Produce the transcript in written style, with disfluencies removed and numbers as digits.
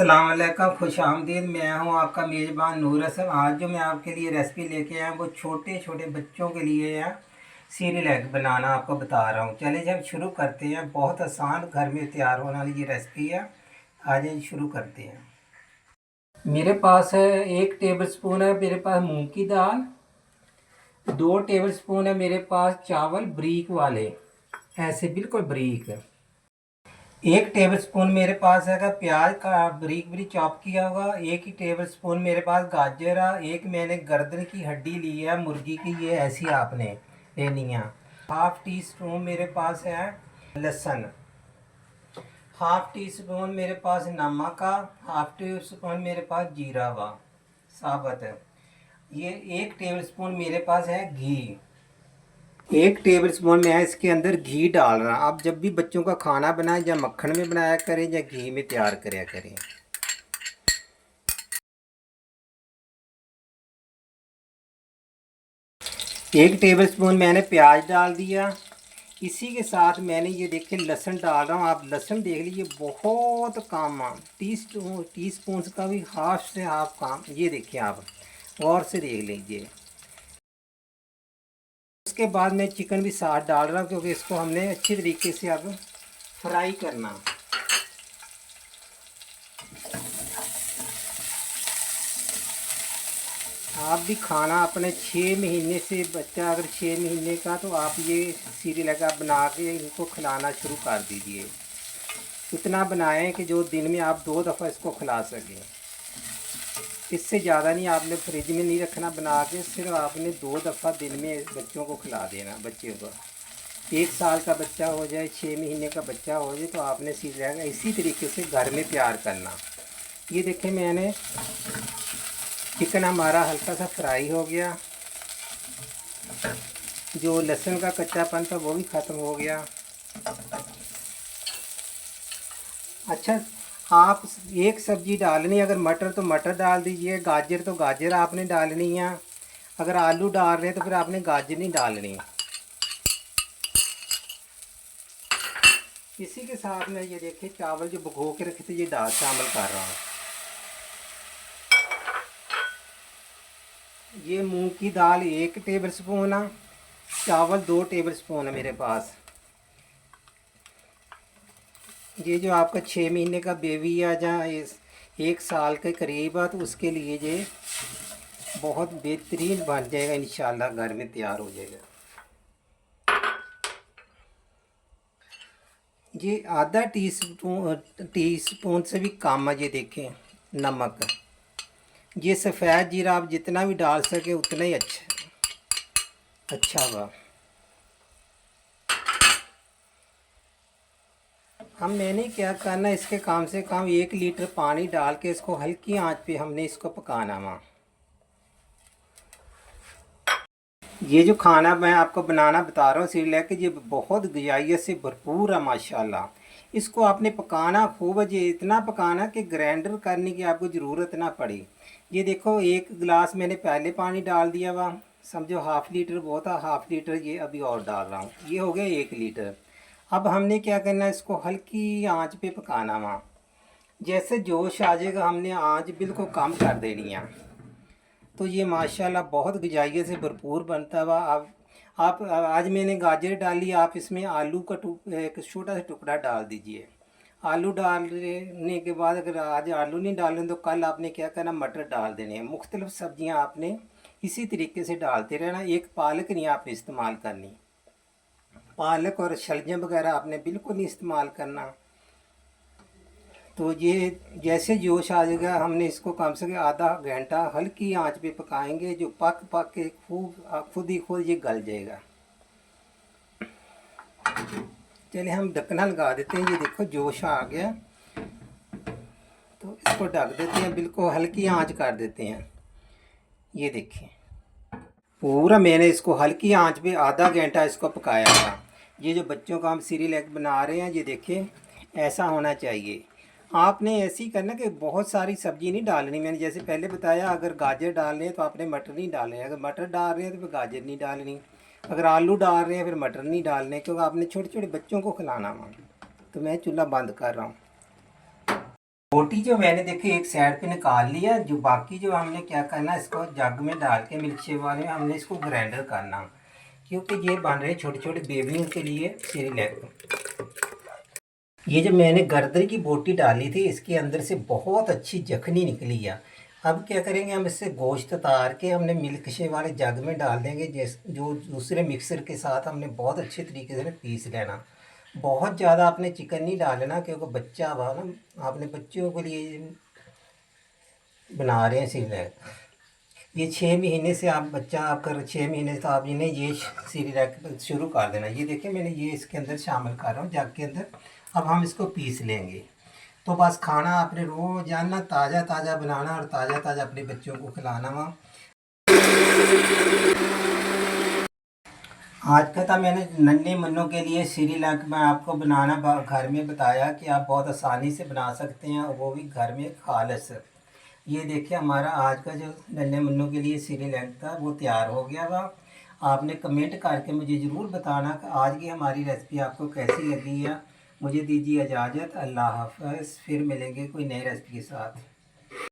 अस्सलाम वालेकुम, खुश आमदीद। मैं हूं आपका मेज़बान नूर हसन। आज जो मैं आपके लिए रेसिपी लेके आया वो छोटे छोटे बच्चों के लिए है सीरियल एग बनाना आपको बता रहा हूं। चलिए जब शुरू करते हैं। बहुत आसान घर में तैयार होने वाली ये रेसिपी है। आज शुरू करते हैं। मेरे पास है 1 टेबल स्पून है मेरे पास मूंग की दाल। 2 टेबल स्पून है मेरे पास चावल बारीक वाले, ऐसे बिल्कुल बारीक। 1 टेबल स्पून मेरे पास है प्याज का बारीक बारीक चॉप किया हुआ। 1 ही टेबल स्पून मेरे पास गाजर है। 1 मैंने गर्दन की हड्डी ली है मुर्गी की, ये ऐसी आपने लेनी है। हाफ टी स्पून मेरे पास है लहसुन। हाफ टी स्पून मेरे पास नमक का। हाफ टी स्पून मेरे पास जीरा वा साबुत है। ये 1 टेबल स्पून मेरे पास है घी। 1 टेबल स्पून मैं इसके अंदर घी डाल रहा। आप जब भी बच्चों का खाना बनाएं या मक्खन में बनाया करें या घी में तैयार कराया करें। 1 टेबल स्पून मैंने प्याज डाल दिया। इसी के साथ मैंने ये देखिए लहसुन डाल रहा हूँ। आप लहसुन देख लीजिए, बहुत कम, टी स्पून का भी हाफ से हाफ काम। ये देखिए आप गौर से देख लीजिए। उसके बाद मैं चिकन भी साथ डाल रहा हूँ क्योंकि इसको हमने अच्छी तरीके से अब फ्राई करना। आप भी खाना अपने 6 महीने से, बच्चा अगर 6 महीने का, तो आप ये सीरियल का बना के इनको खिलाना शुरू कर दीजिए। इतना बनाएं कि जो दिन में आप 2 दफ़ा इसको खिला सकें। इससे ज़्यादा नहीं आपने फ्रिज में नहीं रखना बना के, सिर्फ आपने 2 दफ़ा दिन में बच्चों को खिला देना। बच्चे को 1 साल का बच्चा हो जाए, 6 महीने का बच्चा हो जाए, तो आपने सीरियल इसी तरीके से घर में तैयार करना। ये देखें, मैंने चिकन हमारा हल्का सा फ्राई हो गया। जो लहसुन का कच्चापन था वो भी ख़त्म हो गया। अच्छा, आप एक सब्ज़ी डालनी, अगर मटर तो मटर डाल दीजिए, गाजर तो गाजर आपने डालनी है। अगर आलू डाल रहे हैं तो फिर आपने गाजर नहीं डालनी। इसी के साथ में ये देखिए चावल जो भिगो के रखे थे ये दाल शामिल कर रहा हूँ। ये मूंग की दाल 1 टेबल स्पून है। चावल 2 टेबल स्पून है मेरे पास। ये जो आपका 6 महीने का बेबी है जहाँ 1 साल के करीब है, तो उसके लिए ये बहुत बेहतरीन बन जाएगा इंशाल्लाह, घर में तैयार हो जाएगा। ये आधा टी स्पून से भी कम है। ये देखें नमक। ये सफ़ेद जीरा आप जितना भी डाल सके उतना ही अच्छा हुआ। हम मैंने क्या करना, इसके कम से कम 1 लीटर पानी डाल के इसको हल्की आंच पे हमने इसको पकाना वहाँ। ये जो खाना मैं आपको बनाना बता रहा हूँ सीरियल कि ये बहुत ग़िज़ाइयत से भरपूर है माशाल्लाह। इसको आपने पकाना खूब, ये इतना पकाना कि ग्राइंडर करने की आपको ज़रूरत ना पड़े। ये देखो 1 गिलास मैंने पहले पानी डाल दिया वहाँ, समझो हाफ़ लीटर बहुत है। हाफ़ लीटर ये अभी और डाल रहा हूँ, ये हो गया 1 लीटर। अब हमने क्या करना है, इसको हल्की आंच पे पकाना वहाँ। जैसे जोश आ जाएगा हमने आंच बिल्कुल कम कर देनी है। तो ये माशाल्लाह बहुत ग़िज़ाइयत से भरपूर बनता हुआ। आप आज मैंने गाजर डाली, आप इसमें आलू का एक छोटा सा टुकड़ा डाल दीजिए। आलू डालने के बाद अगर आज आलू नहीं डालें तो कल आपने क्या करना, मटर डाल देने हैं। मुख्तलिफ़ सब्ज़ियाँ आपने इसी तरीके से डालते रहना। एक पालक नहीं आपने इस्तेमाल करनी, पालक और शलजम वगैरह आपने बिल्कुल नहीं इस्तेमाल करना। तो ये जैसे जोश आ जाएगा हमने इसको कम से कम आधा घंटा हल्की आंच पे पकाएंगे। जो पक के खुद ही खुद ये गल जाएगा। चलिए हम ढक्कना लगा देते हैं। ये देखो जोश आ गया, तो इसको ढक देते हैं, बिल्कुल हल्की आंच कर देते हैं। ये देखिए पूरा मैंने इसको हल्की आंच पे आधा घंटा इसको पकाया था। ये जो बच्चों का हम सीरियल एग बना रहे हैं, ये देखिए ऐसा होना चाहिए। आपने ऐसे ही करना कि बहुत सारी सब्ज़ी नहीं डालनी। मैंने जैसे पहले बताया, अगर गाजर डाल रहे हैं तो आपने मटर नहीं डालने, अगर मटर डाल रहे हैं तो फिर गाजर नहीं डालनी, अगर आलू डाल रहे हैं फिर मटर नहीं डालने, क्योंकि आपने छोटे छोटे बच्चों को खिलाना हुआ। तो मैं चूल्हा बंद कर रहा हूँ। बोटी जो मैंने देखी एक साइड पे निकाल लिया, जो बाकी जो हमने क्या करना, इसको जग में डाल के मिल्क शेक वाले हमने इसको ग्राइंडर करना, क्योंकि ये बन रहे छोटे छोटे बेबियों के लिए सेरेलैक। ये जो मैंने गर्दन की बोटी डाली थी, इसके अंदर से बहुत अच्छी जखनी निकली है। अब क्या करेंगे, हम इससे गोश्त उतार के हमने मिल्क शेक वाले जग में डाल देंगे, जिस जो दूसरे मिक्सर के साथ हमने बहुत अच्छे तरीके से पीस लेना। बहुत ज़्यादा आपने चिकन नहीं डालना, क्योंकि बच्चा हुआ ना, आपने बच्चों के लिए बना रहे हैं सीरैक। ये 6 महीने से आप बच्चा आपका 6 महीने से, तो आप इन्हें ये सीरैक शुरू कर देना। ये देखिए मैंने ये इसके अंदर शामिल कर रहा हूँ जग के अंदर। अब हम इसको पीस लेंगे। तो बस खाना आपने रोज़ाना ताज़ा ताज़ा बनाना और ताज़ा ताज़ा अपने बच्चों को खिलाना। वहाँ आज का था मैंने नन्हे मुन्नों के लिए सेरेलैक में आपको बनाना घर में बताया कि आप बहुत आसानी से बना सकते हैं, और वो भी घर में खालिस। ये देखिए हमारा आज का जो नन्हे मुन्नों के लिए सेरेलैक था वो तैयार हो गया था। आपने कमेंट करके मुझे ज़रूर बताना कि आज की हमारी रेसिपी आपको कैसी लगी है। मुझे दीजिए इजाज़त। अल्लाह हाफ़िज़। फिर मिलेंगे कोई नई रेसिपी के साथ।